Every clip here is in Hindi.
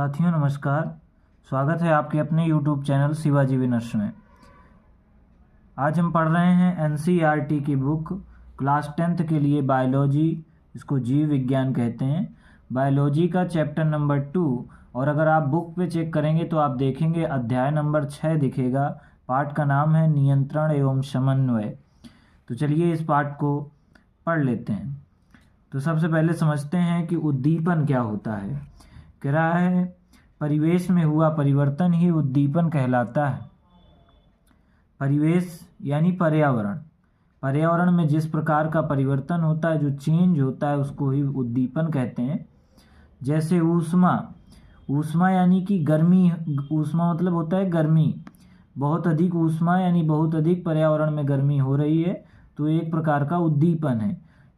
साथियों नमस्कार। स्वागत है आपके अपने YouTube चैनल शिवाजी विनर्स में। आज हम पढ़ रहे हैं NCERT की बुक क्लास 10th के लिए बायोलॉजी, इसको जीव विज्ञान कहते हैं, बायोलॉजी का चैप्टर नंबर 2। और अगर आप बुक पे चेक करेंगे तो आप देखेंगे अध्याय नंबर 6 दिखेगा। पाठ का नाम है नियंत्रण एवं समन्वय। तो चलिए इस पाठ को पढ़ लेते हैं। तो सबसे पहले समझते हैं कि उद्दीपन क्या होता है। कह रहा है परिवेश में हुआ परिवर्तन ही उद्दीपन कहलाता है। परिवेश यानी पर्यावरण, पर्यावरण में जिस प्रकार का परिवर्तन होता है, जो चेंज होता है, उसको ही उद्दीपन कहते हैं। जैसे ऊष्मा, ऊष्मा यानी कि गर्मी, ऊष्मा मतलब होता है गर्मी। बहुत अधिक ऊष्मा यानी बहुत अधिक पर्यावरण में गर्मी हो रही है तो एक प्रकार का उद्दीपन है।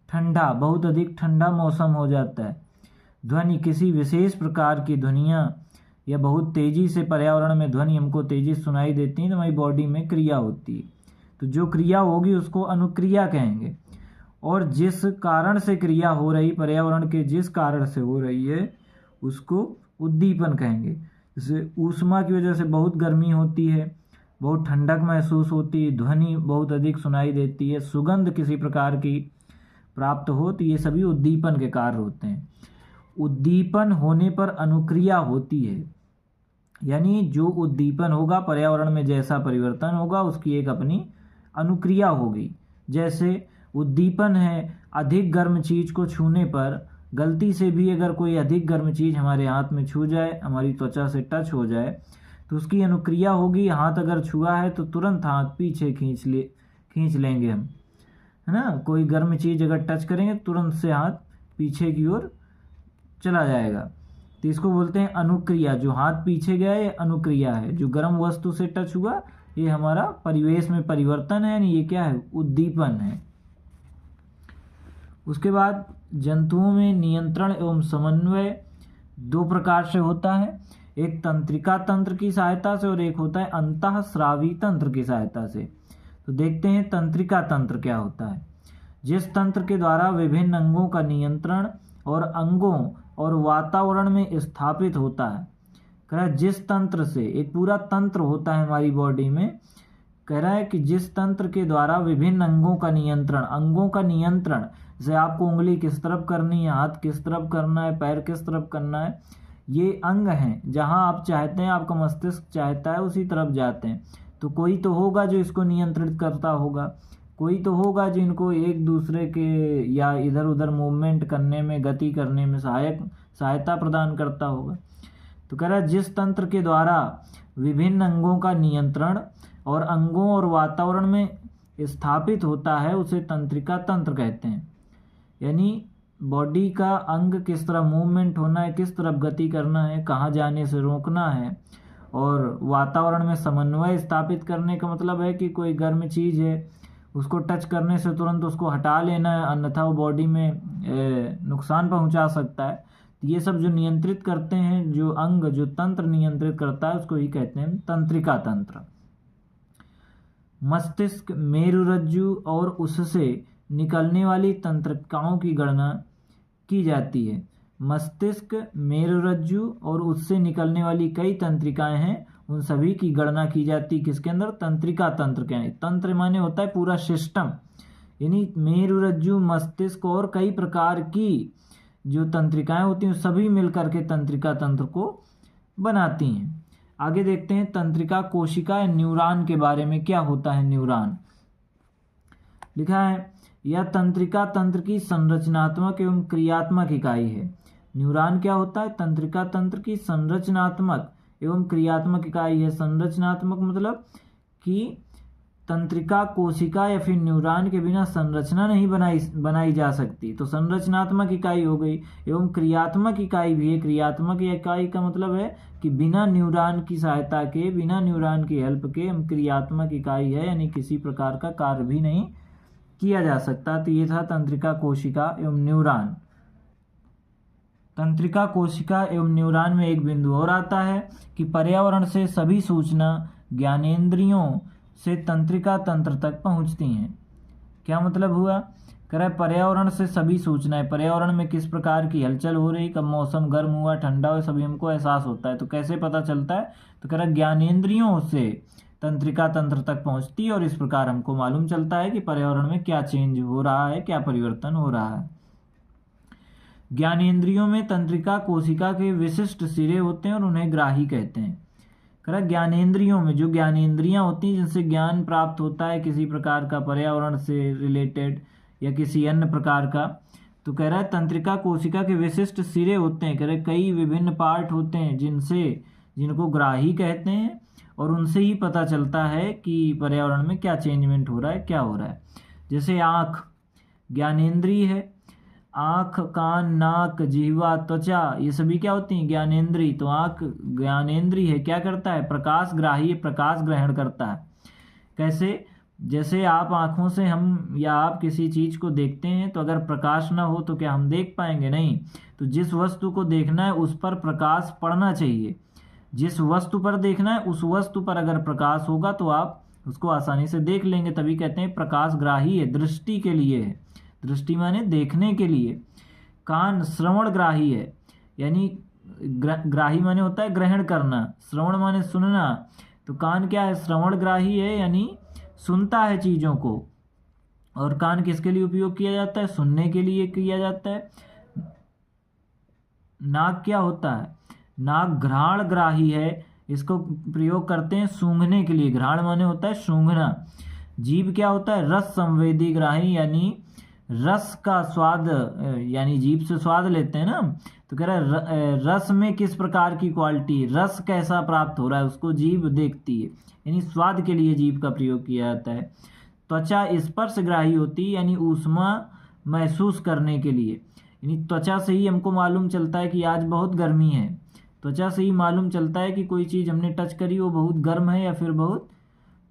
ठंडा, बहुत अधिक ठंडा मौसम हो जाता है। ध्वनि, किसी विशेष प्रकार की ध्वनियाँ या बहुत तेज़ी से पर्यावरण में ध्वनि हमको तेज़ी सुनाई देती है तो हमारी बॉडी में क्रिया होती है। तो जो क्रिया होगी उसको अनुक्रिया कहेंगे। और जिस कारण से क्रिया हो रही, पर्यावरण के जिस कारण से हो रही है, उसको उद्दीपन कहेंगे। जैसे ऊष्मा की वजह से बहुत गर्मी होती है, बहुत ठंडक महसूस होती है, ध्वनि बहुत अधिक सुनाई देती है, सुगंध किसी प्रकार की प्राप्त हो, तो ये सभी उद्दीपन के कार्य होते हैं। उद्दीपन होने पर अनुक्रिया होती है, यानी जो उद्दीपन होगा, पर्यावरण में जैसा परिवर्तन होगा, उसकी एक अपनी अनुक्रिया होगी। जैसे उद्दीपन है अधिक गर्म चीज़ को छूने पर, गलती से भी अगर कोई अधिक गर्म चीज़ हमारे हाथ में छू जाए, हमारी त्वचा से टच हो जाए, तो उसकी अनुक्रिया होगी। हाथ अगर छुआ है तो तुरंत हाथ पीछे खींच लेंगे हम, है ना। कोई गर्म चीज़ अगर टच करेंगे तुरंत से हाथ पीछे की ओर चला जाएगा, तो इसको बोलते हैं अनुक्रिया। जो हाथ पीछे गया ये अनुक्रिया है। जो गर्म वस्तु से टच हुआ ये हमारा परिवेश में परिवर्तन है, यानी ये क्या है, उद्दीपन है। उसके बाद जंतुओं में नियंत्रण एवं समन्वय दो प्रकार से होता है। एक तंत्रिका तंत्र की सहायता से और एक होता है अंतःस्रावी तंत्र की सहायता से। तो देखते हैं तंत्रिका तंत्र क्या होता है। जिस तंत्र के द्वारा विभिन्न अंगों का नियंत्रण और अंगों और वातावरण में स्थापित होता है। कह रहा है जिस तंत्र से, एक पूरा तंत्र होता है हमारी बॉडी में, कह रहा है कि जिस तंत्र के द्वारा विभिन्न अंगों का नियंत्रण, अंगों का नियंत्रण, जैसे आपको उंगली किस तरफ करनी है, हाथ किस तरफ करना है, पैर किस तरफ करना है, ये अंग हैं। जहाँ आप चाहते हैं, आपका मस्तिष्क चाहता है, उसी तरफ जाते हैं। तो कोई तो होगा जो इसको नियंत्रित करता होगा, कोई तो होगा जिनको एक दूसरे के या इधर उधर मूवमेंट करने में, गति करने में सहायता प्रदान करता होगा। तो कह रहा है जिस तंत्र के द्वारा विभिन्न अंगों का नियंत्रण और अंगों और वातावरण में स्थापित होता है उसे तंत्रिका तंत्र कहते हैं। यानी बॉडी का अंग किस तरह मूवमेंट होना है, किस तरफ गति करना है, कहाँ जाने से रोकना है, और वातावरण में समन्वय स्थापित करने का मतलब है कि कोई गर्म चीज़ है, उसको टच करने से तुरंत उसको हटा लेना है, अन्यथा वो बॉडी में नुकसान पहुंचा सकता है। तो ये सब जो नियंत्रित करते हैं, जो अंग, जो तंत्र नियंत्रित करता है, उसको ही कहते हैं तंत्रिका तंत्र। मस्तिष्क, मेरुरज्जु और उससे निकलने वाली तंत्रिकाओं की गणना की जाती है। मस्तिष्क, मेरुरज्जु और उससे निकलने वाली कई तंत्रिकाएं हैं, उन सभी की गणना की जाती है किसके अंदर, तंत्रिका तंत्र के। तंत्र माने होता है पूरा सिस्टम, यानी मेरुरज्जु, मस्तिष्क और कई प्रकार की जो तंत्रिकाएं होती हैं सभी मिलकर के तंत्रिका तंत्र को बनाती हैं। आगे देखते हैं तंत्रिका कोशिका, न्यूरॉन के बारे में। क्या होता है न्यूरॉन? लिखा है यह तंत्रिका तंत्र की संरचनात्मक एवं क्रियात्मक इकाई है। न्यूरॉन क्या होता है? तंत्रिका तंत्र की संरचनात्मक एवं क्रियात्मक इकाई है। संरचनात्मक मतलब कि तंत्रिका कोशिका या फिर न्यूरॉन के बिना संरचना नहीं बनाई जा सकती, तो संरचनात्मक इकाई हो गई। एवं क्रियात्मक इकाई भी है। क्रियात्मक इकाई का मतलब है कि बिना न्यूरॉन की सहायता के, बिना न्यूरॉन की हेल्प के हम क्रियात्मक इकाई है, यानी किसी प्रकार का कार्य भी नहीं किया जा सकता। तो ये था तंत्रिका कोशिका एवं न्यूरॉन। तंत्रिका कोशिका एवं न्यूरॉन में एक बिंदु और आता है कि पर्यावरण से सभी सूचना ज्ञानेंद्रियों से तंत्रिका तंत्र तक पहुंचती हैं। क्या मतलब हुआ? कह रहा है पर्यावरण से सभी सूचनाएं, पर्यावरण में किस प्रकार की हलचल हो रही, कब मौसम गर्म हुआ ठंडा हुआ, सभी हमको एहसास होता है। तो कैसे पता चलता है, तो कह रहा है ज्ञानेंद्रियों से तंत्रिका तंत्र तक पहुंचती है और इस प्रकार हमको मालूम चलता है कि पर्यावरण में क्या चेंज हो रहा है, क्या परिवर्तन हो रहा है। ज्ञानेंद्रियों में तंत्रिका कोशिका के विशिष्ट सिरे होते हैं और उन्हें ग्राही कहते हैं। कह रहा है ज्ञानेंद्रियों में जो ज्ञानेंद्रियां होती हैं जिनसे ज्ञान प्राप्त होता है किसी प्रकार का, पर्यावरण से रिलेटेड या किसी अन्य प्रकार का, तो कह रहा है तंत्रिका कोशिका के विशिष्ट सिरे होते हैं। कह रहे कई विभिन्न पार्ट होते हैं जिनको ग्राही कहते हैं और उनसे ही पता चलता है कि पर्यावरण में क्या चेंजमेंट हो रहा है, क्या हो रहा है। जैसे आँख ज्ञानेंद्रिय है, आँख, कान, नाक, जिह्वा, त्वचा, ये सभी क्या होती हैं, ज्ञानेंद्रिय। तो आँख ज्ञानेंद्रिय है, क्या करता है, प्रकाश ग्राही, प्रकाश ग्रहण करता है। कैसे, जैसे आप आँखों से हम या आप किसी चीज़ को देखते हैं तो अगर प्रकाश ना हो तो क्या हम देख पाएंगे, नहीं। तो जिस वस्तु को देखना है उस पर प्रकाश पड़ना चाहिए, जिस वस्तु पर देखना है उस वस्तु पर अगर प्रकाश होगा तो आप उसको आसानी से देख लेंगे। तभी कहते हैं प्रकाश ग्राही है, दृष्टि के लिए है, दृष्टि माने देखने के लिए। कान श्रवण ग्राही है, यानी ग्राही माने होता है ग्रहण करना, श्रवण माने सुनना। तो कान क्या है, श्रवण ग्राही है, यानी सुनता है चीज़ों को। और कान किसके लिए उपयोग किया जाता है, सुनने के लिए किया जाता है। नाक क्या होता है, नाक घ्राण ग्राही है, इसको प्रयोग करते हैं सूंघने के लिए, घ्राण माने होता है सूंघना। जीभ क्या होता है, रस संवेदी ग्राही, यानी रस का स्वाद, यानी जीभ से स्वाद लेते हैं ना। तो कह रहा है रस में किस प्रकार की क्वालिटी, रस कैसा प्राप्त हो रहा है उसको जीभ देखती है, यानी स्वाद के लिए जीभ का प्रयोग किया जाता है। त्वचा स्पर्श ग्राही होती है, यानी ऊष्मा महसूस करने के लिए, यानी त्वचा से ही हमको मालूम चलता है कि आज बहुत गर्मी है। त्वचा से ही मालूम चलता है कि कोई चीज़ हमने टच करी वो बहुत गर्म है या फिर बहुत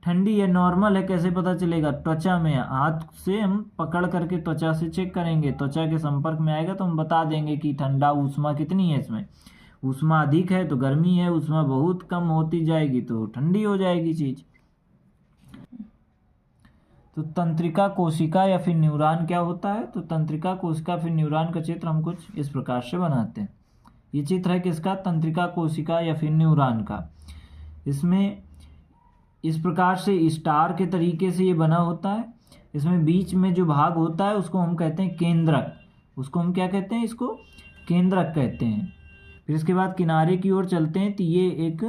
ठंडी है, नॉर्मल है। कैसे पता चलेगा, त्वचा में, हाथ से हम पकड़ करके त्वचा से चेक करेंगे, त्वचा के संपर्क में आएगा तो हम बता देंगे कि ठंडा, ऊष्मा कितनी है इसमें। ऊष्मा अधिक है तो गर्मी है, ऊष्मा बहुत कम होती जाएगी तो ठंडी हो जाएगी चीज़। तो तंत्रिका कोशिका या फिर न्यूरॉन क्या होता है, तो तंत्रिका कोशिका फिर न्यूरॉन का चित्र हम कुछ इस प्रकार से बनाते हैं। ये चित्र है किसका, तंत्रिका कोशिका या फिर न्यूरॉन का। इसमें इस प्रकार से स्टार के तरीके से ये बना होता है। इसमें बीच में जो भाग होता है उसको हम कहते हैं केंद्रक, उसको हम क्या कहते हैं, इसको केंद्रक कहते हैं। फिर इसके बाद किनारे की ओर चलते हैं तो ये एक,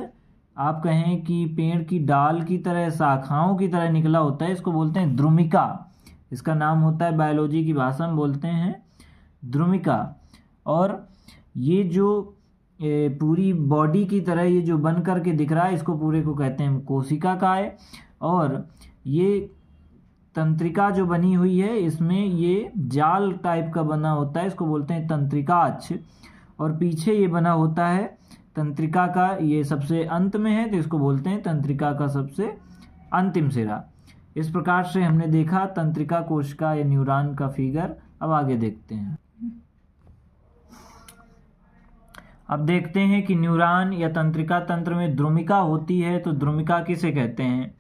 आप कहें कि पेड़ की डाल की तरह, शाखाओं की तरह निकला होता है, इसको बोलते हैं द्रुमिका। इसका नाम होता है, बायोलॉजी की भाषा में बोलते हैं द्रुमिका। और ये जो पूरी बॉडी की तरह ये जो बन करके दिख रहा है इसको पूरे को कहते हैं कोशिका काय। और ये तंत्रिका जो बनी हुई है इसमें ये जाल टाइप का बना होता है, इसको बोलते हैं तंत्रिकाक्ष। और पीछे ये बना होता है तंत्रिका का, ये सबसे अंत में है तो इसको बोलते हैं तंत्रिका का सबसे अंतिम सिरा। इस प्रकार से हमने देखा तंत्रिका कोशिका या न्यूरॉन का फिगर। अब आगे देखते हैं। अब देखते हैं कि न्यूरॉन या तंत्रिका तंत्र में द्रुमिका होती है तो द्रुमिका किसे कहते हैं।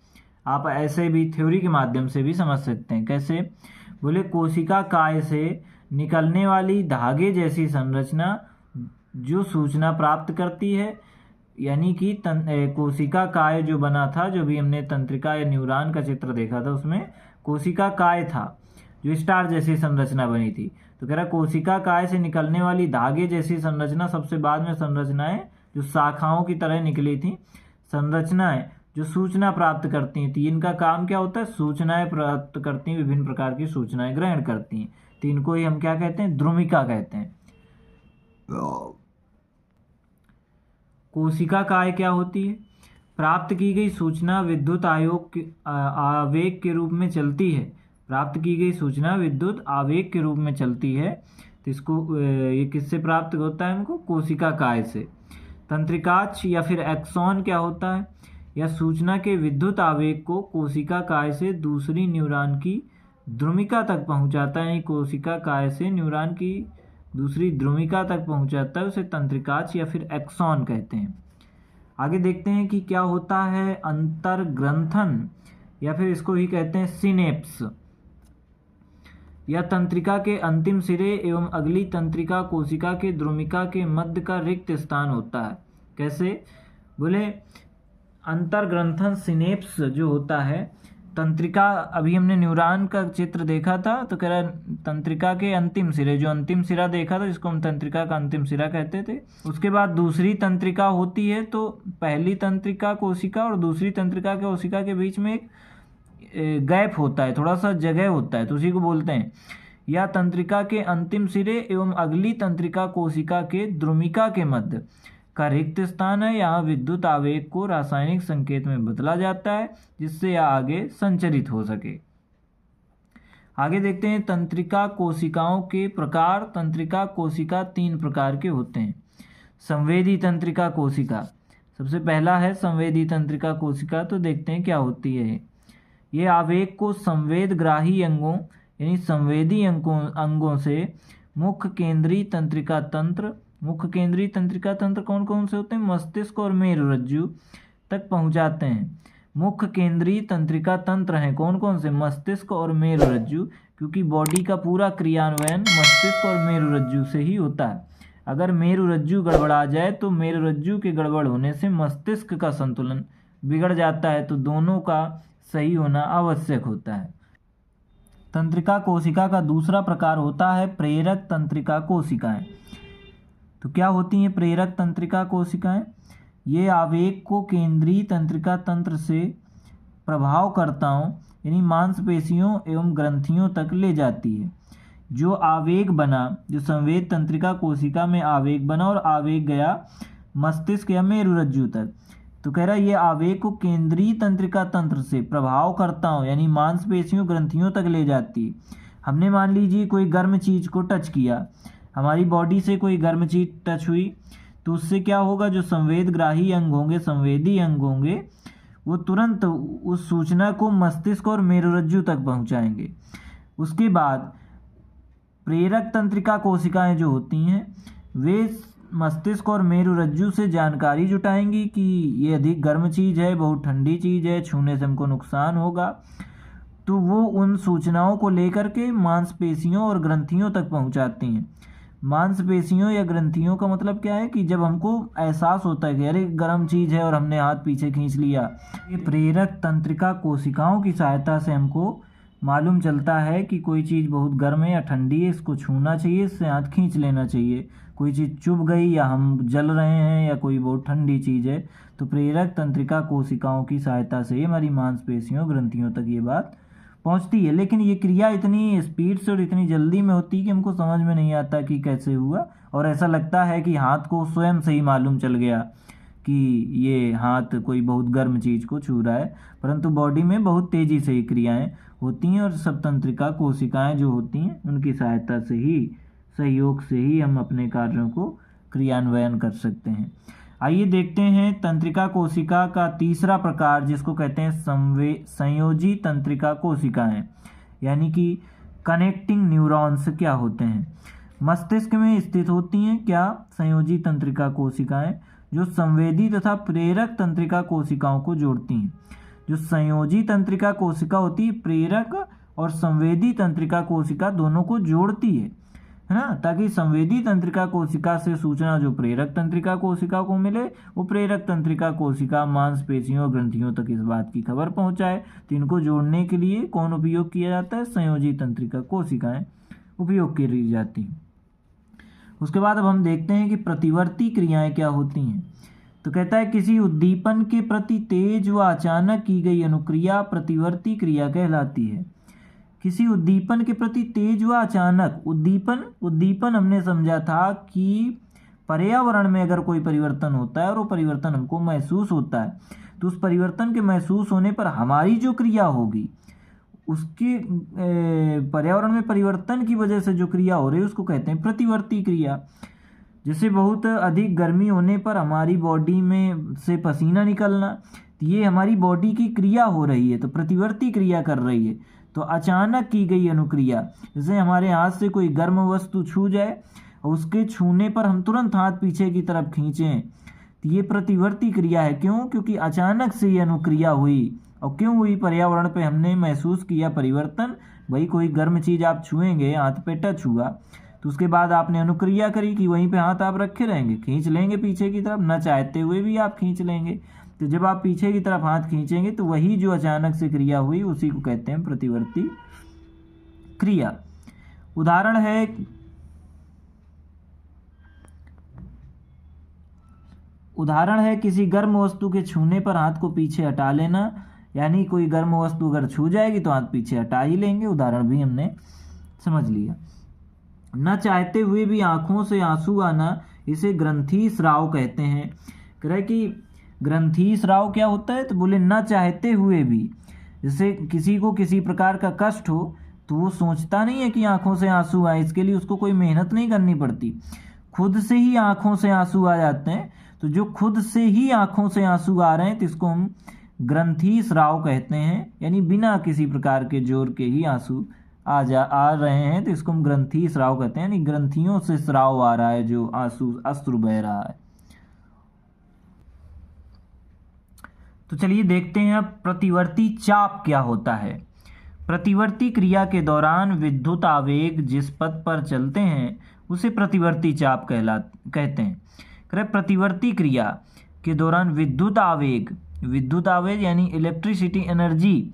आप ऐसे भी थ्योरी के माध्यम से भी समझ सकते हैं। कैसे, बोले कोशिका काय से निकलने वाली धागे जैसी संरचना जो सूचना प्राप्त करती है, यानी कि कोशिका काय जो बना था, जो भी हमने तंत्रिका या न्यूरॉन का चित्र देखा था उसमें कोशिका काय था जो स्टार जैसी संरचना बनी थी। तो कह रहा कोशिका काय से निकलने वाली धागे जैसी संरचना, सबसे बाद में संरचनाएं जो शाखाओं की तरह निकली थी, संरचनाएं जो सूचना प्राप्त करती हैं। तो इनका काम क्या होता है, सूचनाएं प्राप्त करती हैं, विभिन्न प्रकार की सूचनाएं ग्रहण करती हैं। तो इनको ही हम क्या कहते हैं, द्रुमिका कहते हैं। कोशिका काय क्या होती है, प्राप्त की गई सूचना विद्युत आवेग के रूप में चलती है। प्राप्त की गई सूचना विद्युत आवेग के रूप में चलती है। तो इसको ये किससे प्राप्त होता है हमको, कोशिका काय से। तंत्रिकाक्ष या फिर एक्सॉन क्या होता है, यह सूचना के विद्युत आवेग को कोशिका काय से दूसरी न्यूरॉन की द्रुमिका तक पहुंचाता है। कोशिका काय से न्यूरॉन की दूसरी द्रुमिका तक पहुंचाता है, उसे तंत्रिकाक्ष या फिर एक्सॉन कहते हैं। आगे देखते हैं कि क्या होता है अंतर्ग्रंथन या फिर इसको ही कहते हैं सिनेप्स। या तंत्रिका के अंतिम सिरे एवं अगली तंत्रिका कोशिका के द्रुमिका के मध्य का रिक्त स्थान होता है। कैसे? बोले अंतर्ग्रंथन सिनेप्स जो होता है, तंत्रिका, अभी हमने न्यूरॉन का चित्र देखा था तो कह रहा तंत्रिका के अंतिम सिरे, जो अंतिम सिरा देखा था जिसको हम तंत्रिका का अंतिम सिरा कहते थे, उसके बाद दूसरी तंत्रिका होती है, तो पहली तंत्रिका कोशिका और दूसरी तंत्रिका कोशिका के बीच में एक गैप होता है, थोड़ा सा जगह होता है, तो उसी को बोलते हैं या तंत्रिका के अंतिम सिरे एवं अगली तंत्रिका कोशिका के द्रुमिका के मध्य का रिक्त स्थान है। यहाँ विद्युत आवेग को रासायनिक संकेत में बदला जाता है जिससे यह आगे संचरित हो सके। आगे देखते हैं तंत्रिका कोशिकाओं के प्रकार। तंत्रिका कोशिका 3 प्रकार के होते हैं। संवेदी तंत्रिका कोशिका, सबसे पहला है संवेदी तंत्रिका कोशिका। तो देखते हैं क्या होती है। ये आवेग को संवेदग्राही अंगों यानी संवेदी अंगों से मुख्य केंद्रीय तंत्रिका तंत्र, मुख्य केंद्रीय तंत्रिका तंत्र कौन कौन से होते हैं? मस्तिष्क और मेरुरज्जु तक पहुंचाते हैं। मुख्य केंद्रीय तंत्रिका तंत्र हैं कौन कौन से? मस्तिष्क और मेरुरज्जु, क्योंकि बॉडी का पूरा क्रियान्वयन मस्तिष्क और मेरुरज्जु से ही होता है। अगर मेरुरज्जु गड़बड़ा जाए तो मेरुरज्जु के गड़बड़ होने से मस्तिष्क का संतुलन बिगड़ जाता है, तो दोनों का सही होना आवश्यक होता है। तंत्रिका कोशिका का दूसरा प्रकार होता है प्रेरक तंत्रिका कोशिकाएं। तो क्या होती हैं प्रेरक तंत्रिका कोशिकाएं? ये आवेग को केंद्रीय तंत्रिका तंत्र से प्रभावकर्ताओं यानी मांसपेशियों एवं ग्रंथियों तक ले जाती है। जो आवेग बना, जो संवेद तंत्रिका कोशिका में आवेग बना और आवेग गया मस्तिष्क या मेरुरज्जु तक, तो कह रहा है ये आवेग को केंद्रीय तंत्रिका तंत्र से प्रभावकर्ताओं यानी मांसपेशियों ग्रंथियों तक ले जाती है। हमने मान लीजिए कोई गर्म चीज़ को टच किया, हमारी बॉडी से कोई गर्म चीज़ टच हुई, तो उससे क्या होगा? जो संवेदग्राही अंग होंगे, संवेदी अंग होंगे, वो तुरंत उस सूचना को मस्तिष्क और मेरुरज्जु तक पहुंचाएंगे। उसके बाद प्रेरक तंत्रिका कोशिकाएं जो होती हैं वे मस्तिष्क और मेरुरज्जु से जानकारी जुटाएंगी कि ये अधिक गर्म चीज़ है, बहुत ठंडी चीज़ है, छूने से हमको नुकसान होगा, तो वो उन सूचनाओं को लेकर के मांसपेशियों और ग्रंथियों तक पहुंचाती हैं। मांसपेशियों या ग्रंथियों का मतलब क्या है कि जब हमको एहसास होता है कि अरे गर्म चीज़ है और हमने हाथ पीछे खींच लिया, ये प्रेरक तंत्रिका कोशिकाओं की सहायता से हमको मालूम चलता है कि कोई चीज़ बहुत गर्म है या ठंडी है, इसको छूना चाहिए, इससे हाथ खींच लेना चाहिए। कोई चीज़ चुभ गई या हम जल रहे हैं या कोई बहुत ठंडी चीज़ है, तो प्रेरक तंत्रिका कोशिकाओं की सहायता से हमारी मांसपेशियों ग्रंथियों तक ये बात पहुंचती है। लेकिन ये क्रिया इतनी स्पीड से और इतनी जल्दी में होती है कि हमको समझ में नहीं आता कि कैसे हुआ, और ऐसा लगता है कि हाथ को स्वयं से ही मालूम चल गया कि ये हाथ कोई बहुत गर्म चीज़ को छू रहा है, परंतु बॉडी में बहुत तेज़ी से ये क्रियाएँ होती हैं और सब तंत्रिका कोशिकाएँ जो होती हैं उनकी सहायता से ही, सहयोग से ही हम अपने कार्यों को क्रियान्वयन कर सकते हैं। आइए देखते हैं तंत्रिका कोशिका का तीसरा प्रकार जिसको कहते हैं संयोजी तंत्रिका कोशिकाएं, यानी कि कनेक्टिंग न्यूरॉन्स क्या होते हैं? मस्तिष्क में स्थित होती हैं क्या संयोजी तंत्रिका कोशिकाएं, जो संवेदी तथा प्रेरक तंत्रिका कोशिकाओं को जोड़ती हैं। जो संयोजी तंत्रिका कोशिका होती है प्रेरक और संवेदी तंत्रिका कोशिका दोनों को जोड़ती है ना, ताकि संवेदी तंत्रिका कोशिका से सूचना जो प्रेरक तंत्रिका कोशिका को मिले, वो प्रेरक तंत्रिका कोशिका मांसपेशियों ग्रंथियों तक इस बात की खबर पहुंचाए। तो इनको जोड़ने के लिए कौन उपयोग किया जाता है? संयोजी तंत्रिका कोशिकाएं उपयोग की जाती हैं। उसके बाद अब हम देखते हैं कि प्रतिवर्ती क्रियाएं क्या होती हैं। तो कहता है किसी उद्दीपन के प्रति तेज व अचानक की गई अनुक्रिया प्रतिवर्ती क्रिया कहलाती है। किसी उद्दीपन के प्रति तेज व अचानक, उद्दीपन हमने समझा था कि पर्यावरण में अगर कोई परिवर्तन होता है और वो परिवर्तन हमको महसूस होता है, तो उस परिवर्तन के महसूस होने पर हमारी जो क्रिया होगी उसके पर्यावरण में परिवर्तन की वजह से जो क्रिया हो रही है उसको कहते हैं प्रतिवर्ती क्रिया। जैसे बहुत अधिक गर्मी होने पर हमारी बॉडी में से पसीना निकलना, तो ये हमारी बॉडी की क्रिया हो रही है, तो प्रतिवर्ती क्रिया कर रही है। तो अचानक की गई अनुक्रिया, जैसे हमारे हाथ से कोई गर्म वस्तु छू जाए और उसके छूने पर हम तुरंत हाथ पीछे की तरफ खींचें, तो ये प्रतिवर्ती क्रिया है। क्यों? क्योंकि अचानक से ये अनुक्रिया हुई। और क्यों हुई? पर्यावरण पे हमने महसूस किया परिवर्तन, वही कोई गर्म चीज़ आप छुएंगे, हाथ पे टच हुआ, तो उसके बाद आपने अनुक्रिया करी कि वहीं पे हाथ आप रखे रहेंगे, खींच लेंगे पीछे की तरफ, न चाहते हुए भी आप खींच लेंगे। तो जब आप पीछे की तरफ हाथ खींचेंगे तो वही जो अचानक से क्रिया हुई उसी को कहते हैं प्रतिवर्ती क्रिया। उदाहरण है किसी गर्म वस्तु के छूने पर हाथ को पीछे हटा लेना, यानी कोई गर्म वस्तु अगर छू जाएगी तो हाथ पीछे हटा ही लेंगे। उदाहरण भी हमने समझ लिया। न चाहते हुए भी आंखों से आंसू आना, इसे ग्रंथि स्राव कहते हैं। कह रहे कि ग्रंथि स्राव क्या होता है, तो बोले न चाहते हुए भी, जैसे किसी को किसी प्रकार का कष्ट हो तो वो सोचता नहीं है कि आंखों से आंसू आए, इसके लिए उसको कोई मेहनत नहीं करनी पड़ती, खुद से ही आंखों से आंसू आ जाते हैं। तो जो खुद से ही आंखों से आंसू आ रहे हैं तो इसको हम ग्रंथि स्राव कहते हैं, यानी बिना किसी प्रकार के जोर के ही आंसू आ रहे हैं तो इसको हम ग्रंथि स्राव कहते हैं, यानी ग्रंथियों से स्राव आ रहा है, जो आंसू अश्रु बह रहा है। तो चलिए देखते हैं अब प्रतिवर्ती चाप क्या होता है। प्रतिवर्ती क्रिया के दौरान विद्युत आवेग जिस पथ पर चलते हैं उसे प्रतिवर्ती चाप कहते हैं। प्रतिवर्ती क्रिया के दौरान विद्युत आवेग यानी इलेक्ट्रिसिटी एनर्जी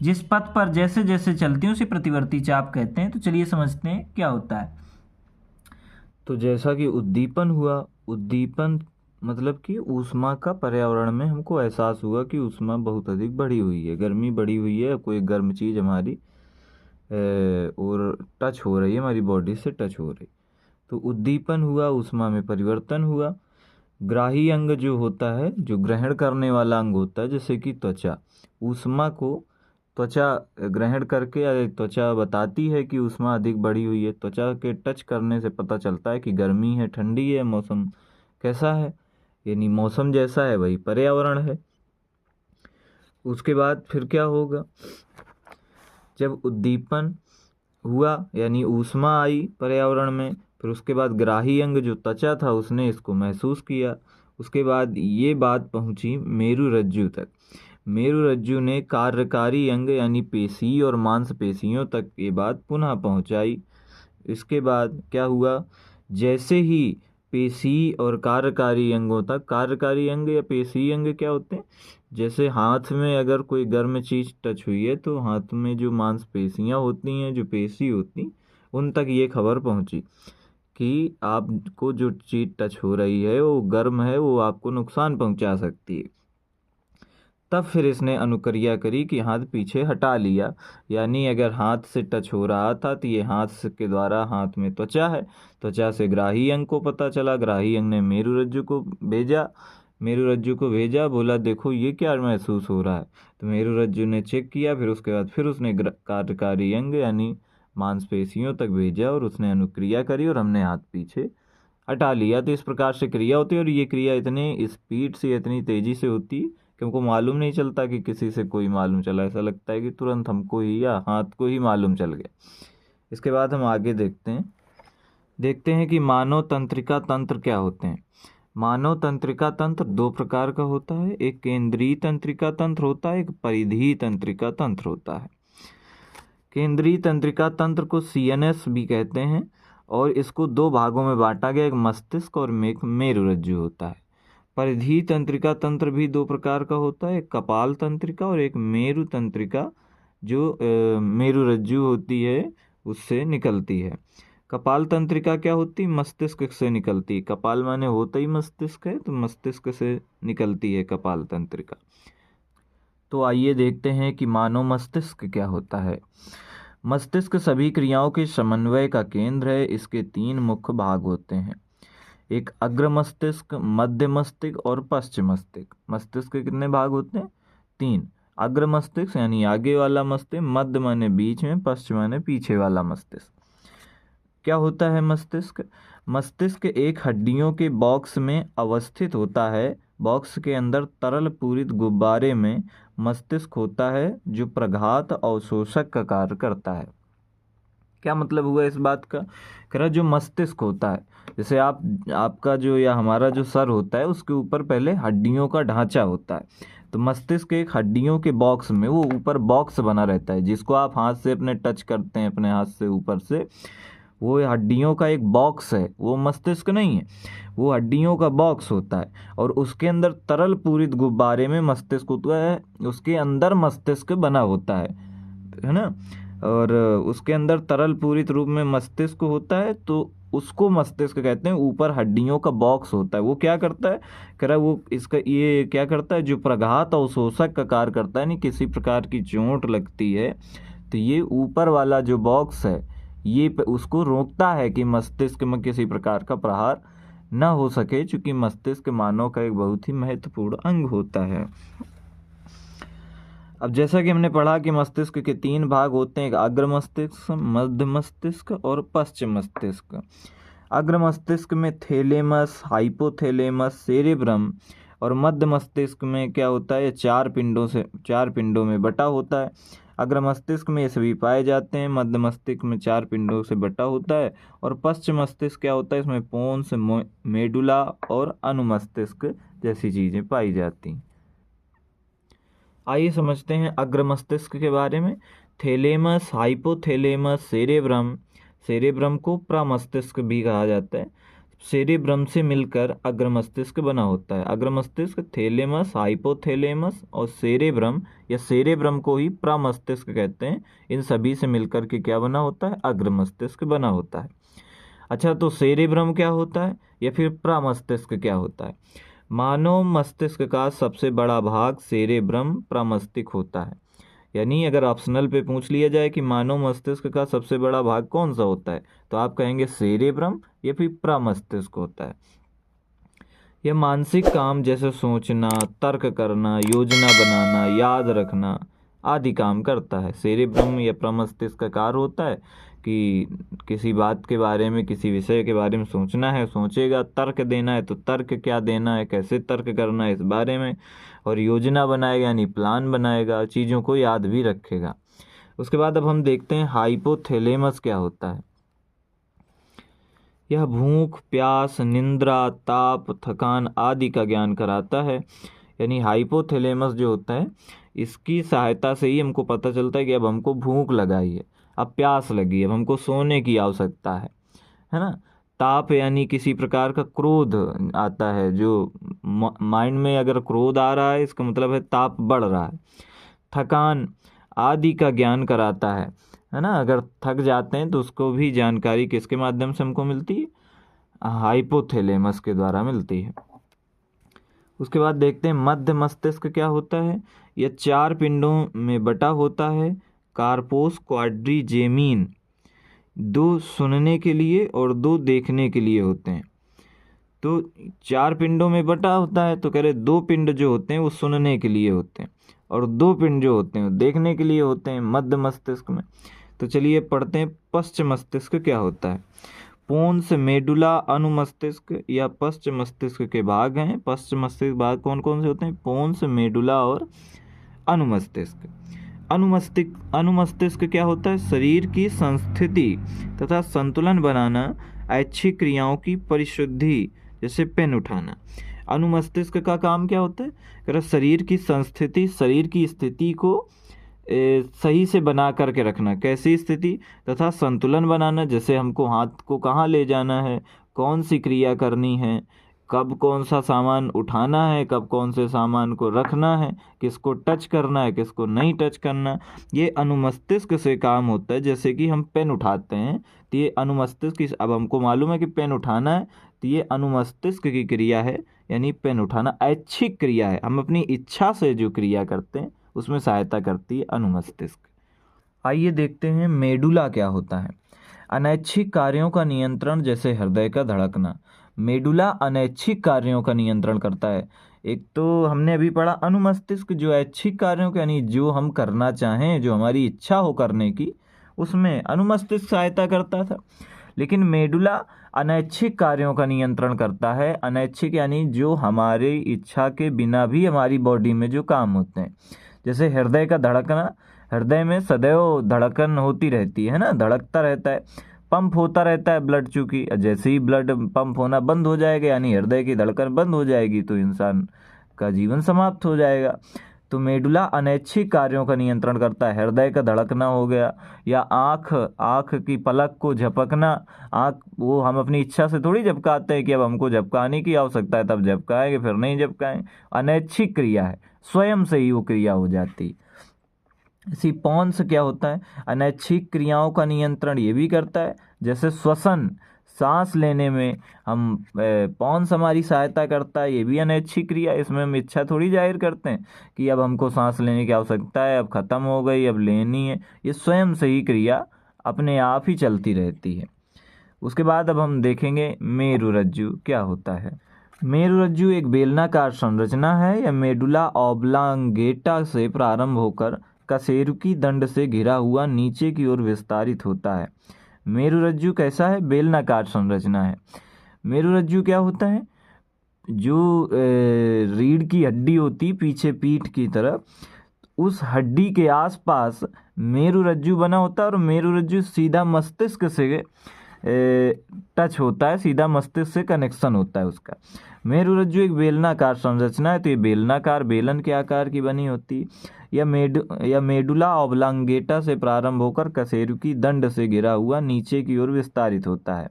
जिस पथ पर जैसे जैसे चलती है उसे प्रतिवर्ती चाप कहते हैं। तो चलिए समझते हैं क्या होता है। तो जैसा कि उद्दीपन हुआ, उद्दीपन मतलब कि ऊष्मा का पर्यावरण में हमको एहसास हुआ कि ऊष्मा बहुत अधिक बढ़ी हुई है, गर्मी बढ़ी हुई है, कोई गर्म चीज़ हमारी और टच हो रही है, हमारी बॉडी से टच हो रही, तो उद्दीपन हुआ, ऊष्मा में परिवर्तन हुआ। ग्राही अंग जो होता है, जो ग्रहण करने वाला अंग होता है, जैसे कि त्वचा, ऊष्मा को त्वचा ग्रहण करके त्वचा बताती है कि ऊष्मा अधिक बढ़ी हुई है। त्वचा के टच करने से पता चलता है कि गर्मी है, ठंडी है, मौसम कैसा है, यानी मौसम जैसा है वही पर्यावरण है। उसके बाद फिर क्या होगा, जब उद्दीपन हुआ यानी ऊष्मा आई पर्यावरण में, फिर उसके बाद ग्राही अंग जो त्वचा था उसने इसको महसूस किया। उसके बाद ये बात पहुंची मेरुरज्जु तक। मेरुरज्जु ने कार्यकारी अंग यानी पेशी और मांसपेशियों तक ये बात पुनः पहुंचाई। इसके बाद क्या हुआ, जैसे ही पेशी और कार्यकारी अंगों तक, कार्यकारी अंग या पेशी अंग क्या होते हैं, जैसे हाथ में अगर कोई गर्म चीज़ टच हुई है तो हाथ में जो मांसपेशियां होती हैं, जो पेशी होती, उन तक ये खबर पहुंची कि आपको जो चीज़ टच हो रही है वो गर्म है, वो आपको नुकसान पहुंचा सकती है। तब फिर इसने अनुक्रिया करी कि हाथ पीछे हटा लिया, यानी अगर हाथ से टच हो रहा था तो ये हाथ के द्वारा, हाथ में त्वचा है, त्वचा से ग्राही अंग को पता चला, ग्राही अंग ने मेरुरज्जु को भेजा, बोला देखो ये क्या महसूस हो रहा है। तो मेरुरज्जु ने चेक किया, फिर उसके बाद फिर उसने कार्यकारी अंग यानी मांसपेशियों तक भेजा और उसने अनुक्रिया करी और हमने हाथ पीछे हटा लिया। तो इस प्रकार से क्रिया होती है और ये क्रिया इतनी स्पीड से, इतनी तेजी से होती है कि हमको मालूम नहीं चलता कि किसी से कोई मालूम चला, ऐसा लगता है कि तुरंत हमको ही या हाथ को ही मालूम चल गया। इसके बाद हम आगे देखते हैं कि मानव तंत्रिका तंत्र क्या होते हैं। मानव तंत्रिका तंत्र दो प्रकार का होता है, एक केंद्रीय तंत्रिका तंत्र होता है, एक परिधीय तंत्रिका तंत्र होता है। केंद्रीय तंत्रिका तंत्र को CNS भी कहते हैं और इसको दो भागों में बांटा गया, एक मस्तिष्क और एक मेरुरज्जु होता है। परिधीय तंत्रिका तंत्र भी दो प्रकार का होता है, एक कपाल तंत्रिका और एक मेरु तंत्रिका, जो मेरुरज्जु होती है उससे निकलती है। कपाल तंत्रिका क्या होती है, मस्तिष्क से निकलती है, कपाल माने होता ही मस्तिष्क है, तो मस्तिष्क से निकलती है कपाल तंत्रिका। तो आइए देखते हैं कि मानव मस्तिष्क क्या होता है। मस्तिष्क सभी क्रियाओं के समन्वय का केंद्र है। इसके 3 मुख्य भाग होते हैं, एक अग्र मस्तिष्क, मध्य मस्तिष्क और पश्चिम मस्तिष्क। मस्तिष्क के कितने भाग होते हैं, 3। अग्र मस्तिष्क यानी आगे वाला मस्तिष्क, मध्य माने बीच में, पश्चिम माने पीछे वाला मस्तिष्क। क्या होता है मस्तिष्क? मस्तिष्क एक हड्डियों के बॉक्स में अवस्थित होता है। बॉक्स के अंदर तरल पूरित गुब्बारे में मस्तिष्क होता है जो प्रघात अवशोषक का कार्य करता है। क्या मतलब हुआ इस बात का? कह रहा जो मस्तिष्क होता है, जैसे आपका जो या हमारा जो सर होता है उसके ऊपर पहले हड्डियों का ढांचा होता है। तो मस्तिष्क एक हड्डियों के बॉक्स में, वो ऊपर बॉक्स बना रहता है जिसको आप हाथ से अपने टच करते हैं, अपने हाथ से ऊपर से, वो हड्डियों का एक बॉक्स है, वो मस्तिष्क नहीं है, वो हड्डियों का बॉक्स होता है। और उसके अंदर तरल पूरित गुब्बारे में मस्तिष्क होता है, उसके अंदर मस्तिष्क बना होता है ना। और उसके अंदर तरल पूरित रूप में मस्तिष्क होता है, तो उसको मस्तिष्क कहते हैं। ऊपर हड्डियों का बॉक्स होता है, वो क्या करता है, कह रहा है वो इसका ये क्या करता है, जो प्रघात और शोषक का कार्य करता है, नहीं किसी प्रकार की चोट लगती है तो ये ऊपर वाला जो बॉक्स है ये उसको रोकता है कि मस्तिष्क में किसी प्रकार का प्रहार न हो सके, चूंकि मस्तिष्क मानव का एक बहुत ही महत्वपूर्ण अंग होता है। अब जैसा कि हमने पढ़ा कि मस्तिष्क के 3 भाग होते हैं, एक अग्र मस्तिष्क, मध्य मस्तिष्क और पश्चिम मस्तिष्क। अग्र मस्तिष्क में थैलेमस, हाइपोथैलेमस, सेरेब्रम, और मध्य मस्तिष्क में क्या होता है, 4 पिंडों में बटा होता है। अग्र मस्तिष्क में ये सभी पाए जाते हैं, मध्य मस्तिष्क में 4 पिंडों से बटा होता है, और पश्चिम मस्तिष्क क्या होता है, इसमें पोन्स, मेडुला और अनुमस्तिष्क जैसी चीजें पाई जाती हैं। आइए समझते हैं अग्र मस्तिष्क के बारे में। थैलेमस, हाइपोथैलेमस, सेरेब्रम, सेरेब्रम को प्रमस्तिष्क भी कहा जाता है। सेरेब्रम से मिलकर अग्र मस्तिष्क बना होता है। अग्र मस्तिष्क थैलेमस, हाइपोथैलेमस और सेरेब्रम, या सेरेब्रम को ही प्रमस्तिष्क कहते हैं, इन सभी से मिलकर के क्या बना होता है, अग्र मस्तिष्क बना होता है। अच्छा, तो सेरेब्रम क्या होता है या फिर प्रमस्तिष्क क्या होता है? मानव मस्तिष्क का सबसे बड़ा भाग सेरेब्रम प्रमस्तिष्क होता है। यानी अगर ऑप्शनल पे पूछ लिया जाए कि मानव मस्तिष्क का सबसे बड़ा भाग कौन सा होता है, तो आप कहेंगे सेरेब्रम या फिर प्रमस्तिष्क होता है। यह मानसिक काम जैसे सोचना, तर्क करना, योजना बनाना, याद रखना आदि काम करता है। सेरेब्रम या प्रमस्तिष्क का कार्य होता है कि किसी बात के बारे में, किसी विषय के बारे में सोचना है, सोचेगा, तर्क देना है तो तर्क क्या देना है, कैसे तर्क करना है इस बारे में, और योजना बनाएगा यानी प्लान बनाएगा, चीज़ों को याद भी रखेगा। उसके बाद अब हम देखते हैं हाइपोथैलेमस क्या होता है। यह भूख, प्यास, निंद्रा, ताप, थकान आदि का ज्ञान कराता है। यानी हाइपोथैलेमस जो होता है, इसकी सहायता से ही हमको पता चलता है कि अब हमको भूख लगाई है, अब प्यास लगी है, अब हमको सोने की आवश्यकता है ना। ताप यानी किसी प्रकार का क्रोध आता है, जो माइंड में अगर क्रोध आ रहा है इसका मतलब है ताप बढ़ रहा है। थकान आदि का ज्ञान कराता है ना। अगर थक जाते हैं तो उसको भी जानकारी किसके माध्यम से हमको मिलती है, हाइपोथैलेमस के द्वारा मिलती है। उसके बाद देखते हैं मध्य मस्तिष्क क्या होता है। यह 4 पिंडों में बटा होता है। कार्पोस क्वाड्रिजेमिन 2 सुनने के लिए और 2 देखने के लिए होते हैं। तो 4 पिंडों में बटा होता है, तो कह रहे 2 पिंड जो होते हैं वो सुनने के लिए होते हैं और 2 पिंड जो होते हैं वो देखने के लिए होते हैं मध्य मस्तिष्क में। तो चलिए पढ़ते हैं पश्चिम मस्तिष्क क्या होता है। पोन्स, मेडुला, अनुमस्तिष्क या पश्चिम मस्तिष्क के भाग हैं। पश्चिम मस्तिष्क भाग कौन कौन से होते हैं? पोन्स, मेडुला और अनुमस्तिष्क। अनुमस्तिष्क क्या होता है? शरीर की संस्थिति तथा संतुलन बनाना, ऐच्छिक क्रियाओं की परिशुद्धि जैसे पेन उठाना। अनुमस्तिष्क का काम क्या होता है? अगर शरीर की संस्थिति, शरीर की स्थिति को सही से बना करके रखना। कैसी स्थिति? तथा संतुलन बनाना, जैसे हमको हाथ को कहाँ ले जाना है, कौन सी क्रिया करनी है, कब कौन सा सामान उठाना है, कब कौन से सामान को रखना है, किसको टच करना है, किसको नहीं टच करना, ये अनुमस्तिष्क से काम होता है। जैसे कि हम पेन उठाते हैं तो ये अनुमस्तिष्क, अब हमको मालूम है कि पेन उठाना है तो ये अनुमस्तिष्क की क्रिया है, यानी पेन उठाना ऐच्छिक क्रिया है। हम अपनी इच्छा से जो क्रिया करते हैं उसमें सहायता करती है अनुमस्तिष्क। आइए देखते हैं मेडुला क्या होता है। अनैच्छिक कार्यों का नियंत्रण जैसे हृदय का धड़कना। मेडुला अनैच्छिक कार्यों का नियंत्रण करता है। एक तो हमने अभी पढ़ा अनुमस्तिष्क जो ऐच्छिक कार्यों का, यानी जो हम करना चाहें, जो हमारी इच्छा हो करने की, उसमें अनुमस्तिष्क सहायता करता था। लेकिन मेडुला अनैच्छिक कार्यों का नियंत्रण करता है। अनैच्छिक यानी जो हमारी इच्छा के बिना भी हमारी बॉडी में जो काम होते हैं, जैसे हृदय का धड़कना। हृदय में सदैव धड़कन होती रहती है ना, धड़कता रहता है, पंप होता रहता है ब्लड, चूंकि जैसे ही ब्लड पंप होना बंद हो जाएगा यानी हृदय की धड़कन बंद हो जाएगी तो इंसान का जीवन समाप्त हो जाएगा। तो मेडुला अनैच्छिक कार्यों का नियंत्रण करता है, हृदय का धड़कना हो गया या आँख आँख की पलक को झपकना, आँख वो हम अपनी इच्छा से थोड़ी झपकाते हैं कि अब हमको झपकाने की आवश्यकता है तब झपकाएंगे, फिर नहीं झपकाएं, अनैच्छिक क्रिया है, स्वयं से ही वो क्रिया हो जाती। इसी पॉन्स क्या होता है, अनैच्छिक क्रियाओं का नियंत्रण ये भी करता है, जैसे श्वसन, सांस लेने में हम पॉन्स हमारी सहायता करता है, ये भी अनैच्छिक क्रिया, इसमें हम इच्छा थोड़ी जाहिर करते हैं कि अब हमको सांस लेने की आवश्यकता है, अब खत्म हो गई, अब लेनी है, ये स्वयं से ही क्रिया अपने आप ही चलती रहती है। उसके बाद अब हम देखेंगे मेरुरज्जु क्या होता है। मेरुरज्जु एक बेलनाकार संरचना है, यह मेडुला ऑब्लांगेटा से प्रारंभ होकर कशेरुकी दंड से घिरा हुआ नीचे की ओर विस्तारित होता है। मेरुरज्जु कैसा है, बेलनाकार संरचना है। मेरुरज्जु क्या होता है, जो रीढ़ की हड्डी होती पीछे पीठ की तरफ, उस हड्डी के आसपास मेरुरज्जु बना होता है और मेरुरज्जु सीधा मस्तिष्क से टच होता है, सीधा मस्तिष्क से कनेक्शन होता है उसका। मेरुरज्जु एक बेलनाकार संरचना है, तो ये बेलनाकार बेलन के आकार की बनी होती है। यह मेडुला ऑब्लांगेटा से प्रारंभ होकर कशेरुकी दंड से घिरा हुआ नीचे की ओर विस्तारित होता है।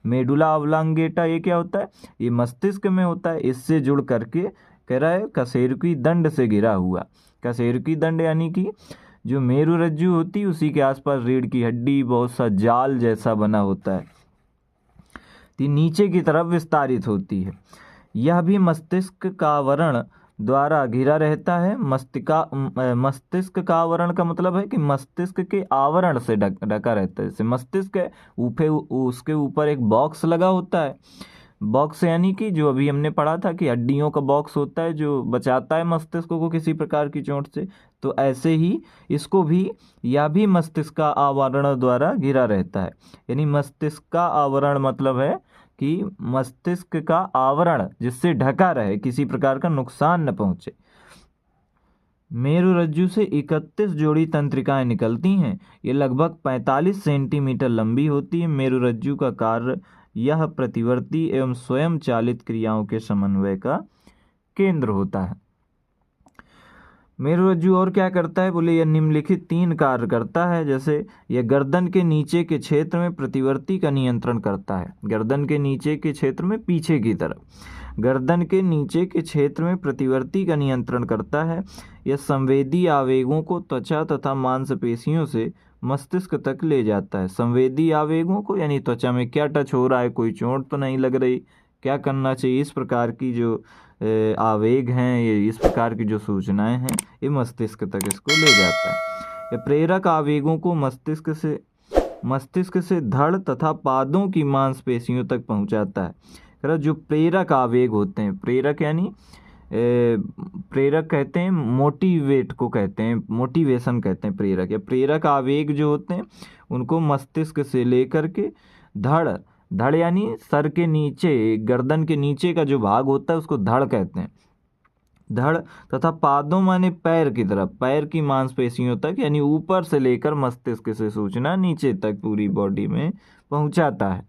मेडुला ऑब्लांगेटा ये क्या होता है, ये मस्तिष्क में होता है, इससे जुड़ करके कह रहा है कशेरुकी दंड से घिरा हुआ। कशेरुकी दंड यानी कि जो मेरुरज्जु होती उसी के आसपास रीढ़ की हड्डी बहुत सा जाल जैसा बना होता है, तो नीचे की तरफ विस्तारित होती है। यह भी मस्तिष्क का आवरण द्वारा घिरा रहता है। मस्तिष्क का आवरण का मतलब है कि मस्तिष्क के आवरण से ढका रहता है। जैसे मस्तिष्क है, उसके ऊपर एक बॉक्स लगा होता है, बॉक्स यानी कि जो अभी हमने पढ़ा था कि हड्डियों का बॉक्स होता है जो बचाता है मस्तिष्क को किसी प्रकार की चोट से, तो ऐसे ही इसको भी, यह भी मस्तिष्क का आवरण द्वारा घिरा रहता है। यानी मस्तिष्क का आवरण मतलब है कि मस्तिष्क का आवरण जिससे ढका रहे, किसी प्रकार का नुकसान न पहुंचे। मेरुरज्जु से 31 जोड़ी तंत्रिकाएं निकलती हैं, ये लगभग 45 सेंटीमीटर लंबी होती है। मेरुरज्जु का कार्य यह प्रतिवर्ती एवं स्वयं चालित क्रियाओं के समन्वय का केंद्र होता है। मेरुरज्जु और क्या करता है बोले, यह निम्नलिखित 3 कार्य करता है। जैसे यह गर्दन के नीचे के क्षेत्र में प्रतिवर्ती का नियंत्रण करता है, गर्दन के नीचे के क्षेत्र में पीछे की तरफ, गर्दन के नीचे के क्षेत्र में प्रतिवर्ती का नियंत्रण करता है। यह संवेदी आवेगों को त्वचा तथा मांसपेशियों से मस्तिष्क तक ले जाता है। संवेदी आवेगों को यानी त्वचा में क्या टच हो रहा है, कोई चोट तो नहीं लग रही, क्या करना चाहिए, इस प्रकार की जो आवेग हैं, ये इस प्रकार की जो सूचनाएं हैं, ये मस्तिष्क तक इसको ले जाता है। ये प्रेरक आवेगों को मस्तिष्क से धड़ तथा पादों की मांसपेशियों तक पहुंचाता है। जो प्रेरक आवेग होते हैं, प्रेरक यानी प्रेरक कहते हैं, मोटिवेट को कहते हैं, मोटिवेशन कहते हैं प्रेरक, या प्रेरक आवेग जो होते हैं उनको मस्तिष्क से लेकर के धड़ यानी सर के नीचे, गर्दन के नीचे का जो भाग होता है उसको धड़ कहते हैं, धड़ तथा पादों माने पैर की तरफ, पैर की मांसपेशियों तक, यानी ऊपर से लेकर मस्तिष्क से सूचना नीचे तक पूरी बॉडी में पहुंचाता है।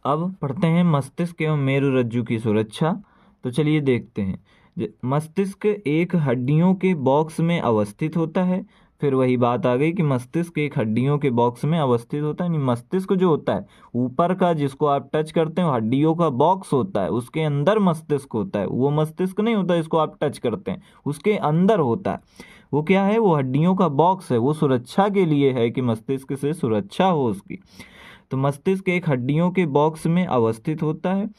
अब पढ़ते हैं मस्तिष्क एवं मेरुरज्जु की सुरक्षा। तो चलिए देखते हैं। मस्तिष्क एक हड्डियों के बॉक्स में अवस्थित होता है। फिर वही बात आ गई कि मस्तिष्क एक हड्डियों के बॉक्स में अवस्थित होता है। नहीं, मस्तिष्क जो होता है ऊपर का जिसको आप टच करते हैं हड्डियों का बॉक्स होता है, उसके अंदर मस्तिष्क होता है। वो मस्तिष्क नहीं होता जिसको आप टच करते हैं, उसके अंदर होता है। वो क्या है, वो हड्डियों का बॉक्स है। वो सुरक्षा के लिए है कि मस्तिष्क से सुरक्षा हो उसकी। तो मस्तिष्क एक हड्डियों के बॉक्स में अवस्थित होता है।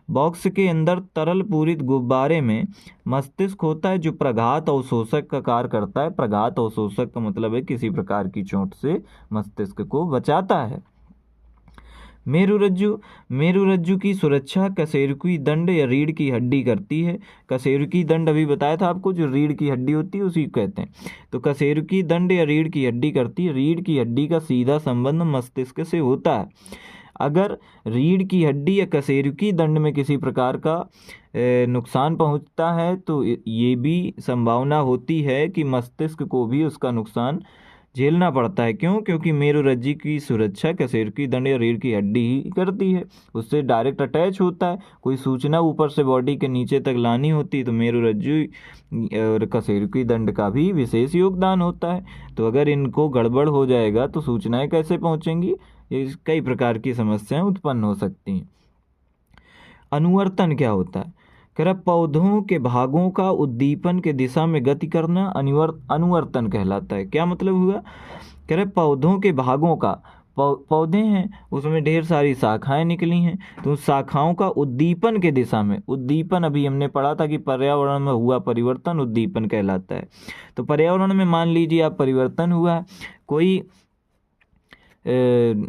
बॉक्स के अंदर तरल पूरित गुब्बारे में मस्तिष्क होता है जो प्रघात अवशोषक का कार्य करता है। प्रघात अवशोषक का मतलब है किसी प्रकार की चोट से मस्तिष्क को बचाता है। मेरुरज्जु की सुरक्षा कशेरुकी दंड या रीढ़ की हड्डी करती है। कशेरुकी दंड अभी बताया था आपको, जो रीढ़ की हड्डी होती है उसी को कहते हैं। तो कशेरुकी दंड या रीढ़ की हड्डी करती है। रीढ़ की हड्डी का सीधा संबंध मस्तिष्क से होता है। अगर रीढ़ की हड्डी या कशेरुकी दंड में किसी प्रकार का नुकसान पहुंचता है तो ये भी संभावना होती है कि मस्तिष्क को भी उसका नुकसान झेलना पड़ता है। क्यों? क्योंकि मेरुरज्जु की सुरक्षा कशेरुकी दंड या रीढ़ की हड्डी ही करती है, उससे डायरेक्ट अटैच होता है। कोई सूचना ऊपर से बॉडी के नीचे तक लानी होती तो मेरुरज्जु और कशेरुकी दंड का भी विशेष योगदान होता है। तो अगर इनको गड़बड़ हो जाएगा तो सूचनाएं कैसे पहुंचेंगी? कई प्रकार की समस्याएं उत्पन्न हो सकती हैं। अनुवर्तन क्या होता है? कह रहा पौधों के भागों का उद्दीपन के दिशा में गति करना अनुवर्तन कहलाता है। क्या मतलब हुआ? कह रहे पौधों के भागों का, पौधे हैं उसमें ढेर सारी शाखाएं निकली हैं, तो उस शाखाओं का उद्दीपन के दिशा में, उद्दीपन अभी हमने पढ़ा था कि पर्यावरण में हुआ परिवर्तन उद्दीपन कहलाता है। तो पर्यावरण में मान लीजिए आप परिवर्तन हुआ है, कोई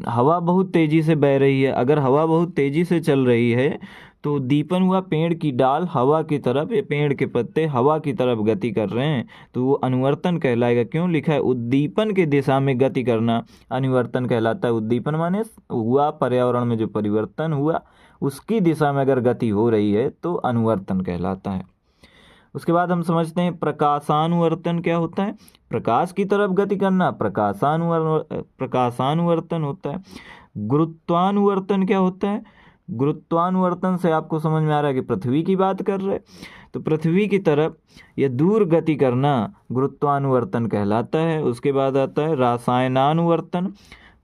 हवा बहुत तेजी से बह रही है, अगर हवा बहुत तेजी से चल रही है तो उद्दीपन हुआ, पेड़ की डाल हवा की तरफ या पेड़ के पत्ते हवा की तरफ गति कर रहे हैं, तो वो अनुवर्तन कहलाएगा। क्यों लिखा है? उद्दीपन की दिशा में गति करना अनुवर्तन कहलाता है। उद्दीपन माने हुआ पर्यावरण में जो परिवर्तन हुआ उसकी दिशा में अगर गति हो रही है तो अनुवर्तन कहलाता है। उसके बाद हम समझते हैं प्रकाशानुवर्तन क्या होता है? प्रकाश की तरफ गति करना प्रकाशानुवर्तन होता है। गुरुत्वानुवर्तन क्या होता है? गुरुत्वानुवर्तन से आपको समझ में आ रहा है कि पृथ्वी की बात कर रहे, तो पृथ्वी की तरफ या दूर गति करना गुरुत्वानुवर्तन कहलाता है। उसके बाद आता है रसायनानुवर्तन,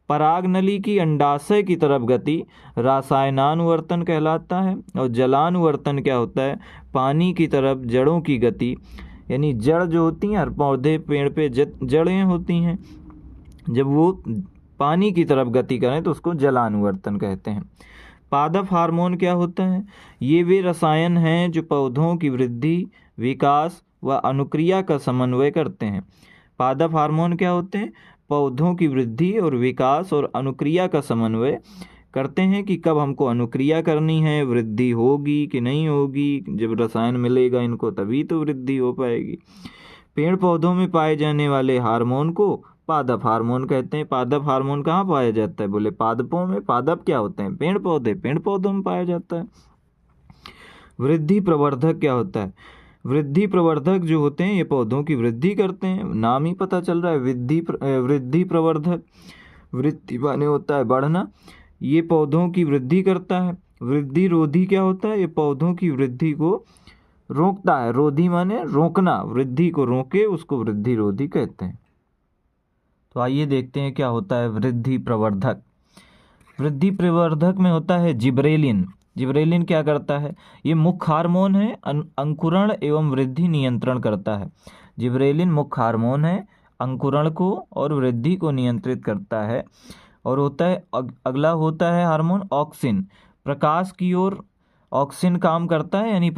परागनली की अंडाशय की तरफ गति रसायनानुवर्तन कहलाता है। और जलानुवर्तन क्या होता है? पानी की तरफ जड़ों की गति, यानी जड़ जो होती हैं, हर पौधे पेड़ पे जड़ें होती हैं, जब वो पानी की तरफ गति करें तो उसको जलानुवर्तन कहते हैं। पादप हार्मोन क्या होता है? ये वे रसायन हैं जो पौधों की वृद्धि, विकास व अनुक्रिया का समन्वय करते हैं। पादप हार्मोन क्या होते हैं? पौधों की वृद्धि और विकास और अनुक्रिया का समन्वय करते हैं कि कब हमको अनुक्रिया करनी है, वृद्धि होगी कि नहीं होगी। जब रसायन मिलेगा इनको तभी तो वृद्धि हो पाएगी। पेड़ पौधों में पाए जाने वाले हार्मोन को पादप हार्मोन कहते हैं। पादप हार्मोन कहाँ पाया जाता है? बोले पादपों में। पादप क्या होते हैं? पेड़ पौधे, पेड़ पौधों में पाया जाता है। वृद्धि प्रवर्धक क्या होता है? वृद्धि प्रवर्धक जो होते हैं ये पौधों की वृद्धि करते हैं, नाम ही पता चल रहा है वृद्धि प्रवर्धक। वृद्धि माने होता है बढ़ना, ये पौधों की वृद्धि करता है। वृद्धि रोधी क्या होता है? ये पौधों की वृद्धि को रोकता है। रोधी माने रोकना, वृद्धि को रोके उसको वृद्धि रोधी कहते हैं। तो आइए देखते हैं क्या होता है वृद्धि प्रवर्धक। वृद्धि प्रवर्धक में होता है जिब्रेलिन। जिब्रेलिन क्या करता है? ये मुख्य हार्मोन है, अंकुरण एवं वृद्धि नियंत्रण करता है। जिब्रेलिन मुख्य हार्मोन है, अंकुरण को और वृद्धि को नियंत्रित करता है। और होता है अगला होता है हार्मोन ऑक्सिन, प्रकाश की ओर ऑक्सिन काम करता है, यानी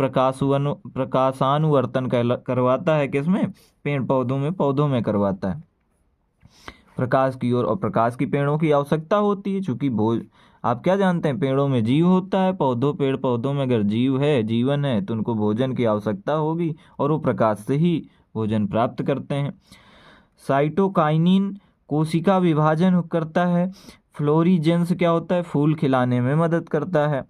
प्रकाशानुवर्तन करवाता है। किसमें? पेड़ पौधों में करवाता है प्रकाश की ओर। और प्रकाश की पेड़ों की आवश्यकता होती है, चूंकि आप क्या जानते हैं, पेड़ों में जीव होता है। पेड़ पौधों में अगर जीव है, जीवन है, तो उनको भोजन की आवश्यकता होगी और वो प्रकाश से ही भोजन प्राप्त करते हैं। साइटोकाइनिन कोशिका विभाजन करता है। फ्लोरीजेंस क्या होता है? फूल खिलाने में मदद करता है।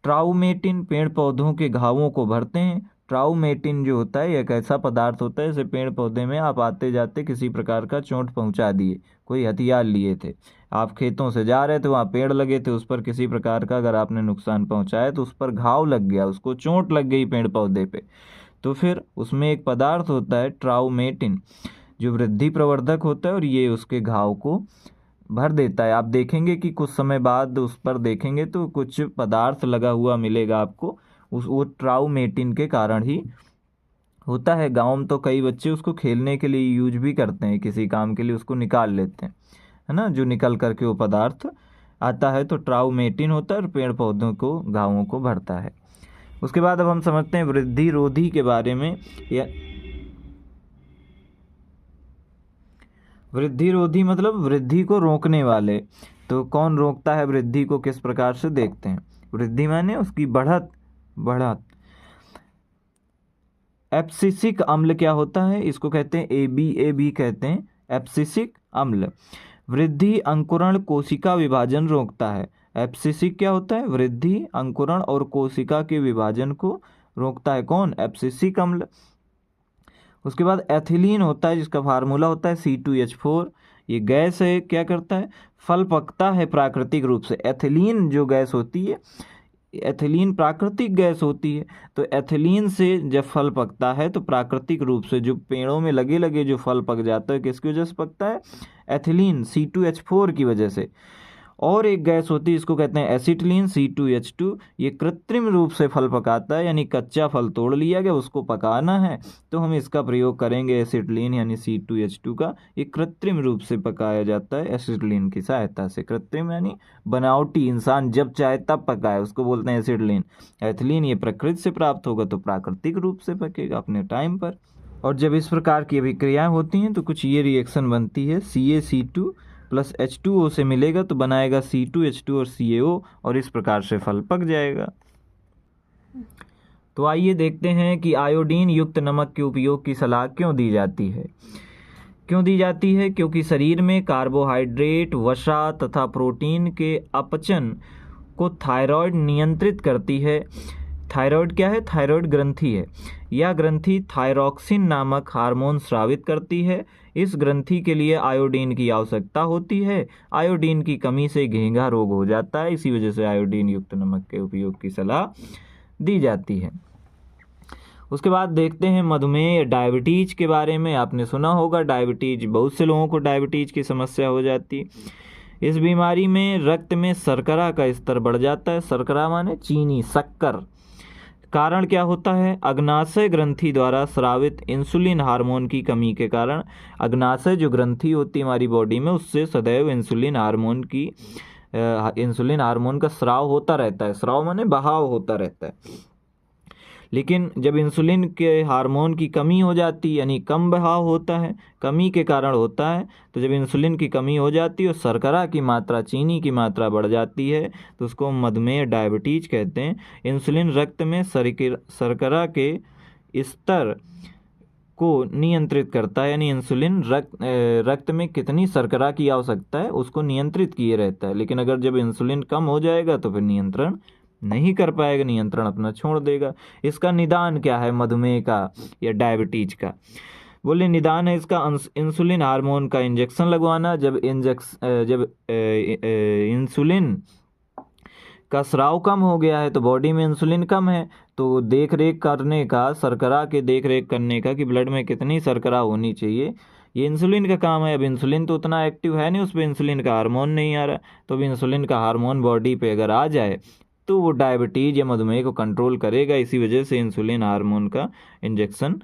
ट्राउमेटिन पेड़ पौधों के घावों को भरते हैं। ट्राउमेटिन जो होता है एक ऐसा पदार्थ होता है, जैसे पेड़ पौधे में आप आते जाते किसी प्रकार का चोट पहुंचा दिए, कोई हथियार लिए थे, आप खेतों से जा रहे थे, वहाँ पेड़ लगे थे, उस पर किसी प्रकार का अगर आपने नुकसान पहुंचाया तो उस पर घाव लग गया, उसको चोट लग गई पेड़ पौधे पे, तो फिर उसमें एक पदार्थ होता है ट्राउमेटिन जो वृद्धि प्रवर्धक होता है और ये उसके घाव को भर देता है। आप देखेंगे कि कुछ समय बाद उस पर देखेंगे तो कुछ पदार्थ लगा हुआ मिलेगा आपको, वो ट्राउमेटिन के कारण ही होता है। गांव में तो कई बच्चे उसको खेलने के लिए यूज भी करते हैं, किसी काम के लिए उसको निकाल लेते हैं, है ना, जो निकल करके वो पदार्थ आता है, तो ट्राउमेटिन होता है और पेड़ पौधों को घावों को भरता है। उसके बाद अब हम समझते हैं वृद्धि रोधी के बारे में। वृद्धि रोधी मतलब वृद्धि को रोकने वाले। तो कौन रोकता है वृद्धि को, किस प्रकार से देखते हैं? वृद्धि माने उसकी बढ़त। एब्सिसिक अम्ल क्या होता है? इसको कहते हैं ABA कहते हैं, एब्सिसिक अम्ल। वृद्धि अंकुरण कोशिका विभाजन रोकता है। एब्सिसिक क्या होता है? वृद्धि अंकुरण और कोशिका के विभाजन को रोकता है। कौन? एब्सिसिक अम्ल। उसके बाद एथिलीन होता है जिसका फार्मूला होता है C2H4। ये गैस है, क्या करता है, फल पकता है प्राकृतिक रूप से। एथिलीन जो गैस होती है, एथिलीन प्राकृतिक गैस होती है। तो एथिलीन से जब फल पकता है तो प्राकृतिक रूप से जो पेड़ों में लगे लगे जो फल पक जाता है, किसकी वजह से पकता है, एथिलीन C2H4 की वजह से। और एक गैस होती है, इसको कहते हैं एसिटिलीन C2H2। ये कृत्रिम रूप से फल पकाता है, यानी कच्चा फल तोड़ लिया गया, उसको पकाना है तो हम इसका प्रयोग करेंगे एसिटिलीन यानी C2H2 का। ये कृत्रिम रूप से पकाया जाता है एसिटिलीन की सहायता से। कृत्रिम यानी बनावटी, इंसान जब चाहे तब पकाए, उसको बोलते हैं एसिटिलीन। एथिलीन ये प्रकृति से प्राप्त होगा तो प्राकृतिक रूप से पकेगा अपने टाइम पर। और जब इस प्रकार की अभिक्रियाएं होती हैं तो कुछ ये रिएक्शन बनती है, CaC2 प्लस H2O से मिलेगा तो बनाएगा C2H2 और CaO, और इस प्रकार से फल पक जाएगा। तो आइए देखते हैं कि आयोडीन युक्त नमक के उपयोग की सलाह क्यों दी जाती है। क्यों दी जाती है? क्योंकि शरीर में कार्बोहाइड्रेट, वसा तथा प्रोटीन के अपचन को थायराइड नियंत्रित करती है। थायराइड क्या है? थायराइड ग्रंथि है। यह ग्रंथि थायरॉक्सिन नामक हार्मोन स्रावित करती है। इस ग्रंथि के लिए आयोडीन की आवश्यकता होती है। आयोडीन की कमी से घेंघा रोग हो जाता है, इसी वजह से आयोडीन युक्त नमक के उपयोग की सलाह दी जाती है। उसके बाद देखते हैं मधुमेह, डायबिटीज के बारे में। आपने सुना होगा डायबिटीज, बहुत से लोगों को डायबिटीज की समस्या हो जाती है। इस बीमारी में रक्त में शर्करा का स्तर बढ़ जाता है। शर्करा माने चीनी, शक्कर। कारण क्या होता है? अग्नाशय ग्रंथि द्वारा स्रावित इंसुलिन हार्मोन की कमी के कारण। अग्नाशय जो ग्रंथि होती है हमारी बॉडी में, उससे सदैव इंसुलिन हार्मोन का स्राव होता रहता है। स्राव माने बहाव होता रहता है। लेकिन जब इंसुलिन के हार्मोन की कमी हो जाती है, यानी कम बहाव होता है, कमी के कारण होता है, तो जब इंसुलिन की कमी हो जाती है और शर्करा की मात्रा, चीनी की मात्रा बढ़ जाती है तो उसको मधुमेह, डायबिटीज कहते हैं। इंसुलिन रक्त में शर्करा के स्तर को नियंत्रित करता है, यानी इंसुलिन रक्त में कितनी शर्करा की आवश्यकता है उसको नियंत्रित किए रहता है। लेकिन अगर जब इंसुलिन कम हो जाएगा तो फिर नियंत्रण नहीं कर पाएगा, नियंत्रण अपना छोड़ देगा। इसका निदान क्या है मधुमेह का या डायबिटीज का? बोले निदान है इसका इंसुलिन हार्मोन का इंजेक्शन लगवाना। जब इंसुलिन का स्राव कम हो गया है तो बॉडी में इंसुलिन कम है, तो देख रेख करने का, शर्करा के देख रेख करने का कि ब्लड में कितनी शर्करा होनी चाहिए, ये इंसुलिन का काम है। अब इंसुलिन तो उतना एक्टिव है नहीं, उस पर इंसुलिन का हार्मोन नहीं आ रहा, तो अब इंसुलिन का हार्मोन बॉडी पे अगर आ जाए तो वो डायबिटीज या मधुमेह को कंट्रोल करेगा। इसी वजह से इंसुलिन हार्मोन का इंजेक्शन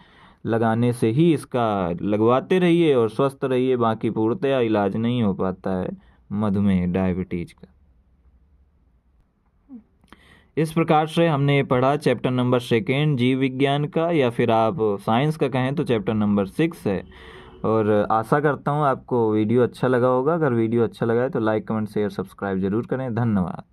लगाने से ही इसका लगवाते रहिए और स्वस्थ रहिए, बाकी पूर्णतया इलाज नहीं हो पाता है मधुमेह, डायबिटीज का। इस प्रकार से हमने पढ़ा चैप्टर नंबर 2 जीव विज्ञान का, या फिर आप साइंस का कहें तो चैप्टर नंबर 6 है। और आशा करता हूँ आपको वीडियो अच्छा लगा होगा। अगर वीडियो अच्छा लगा है तो लाइक, कमेंट, शेयर, सब्सक्राइब जरूर करें। धन्यवाद।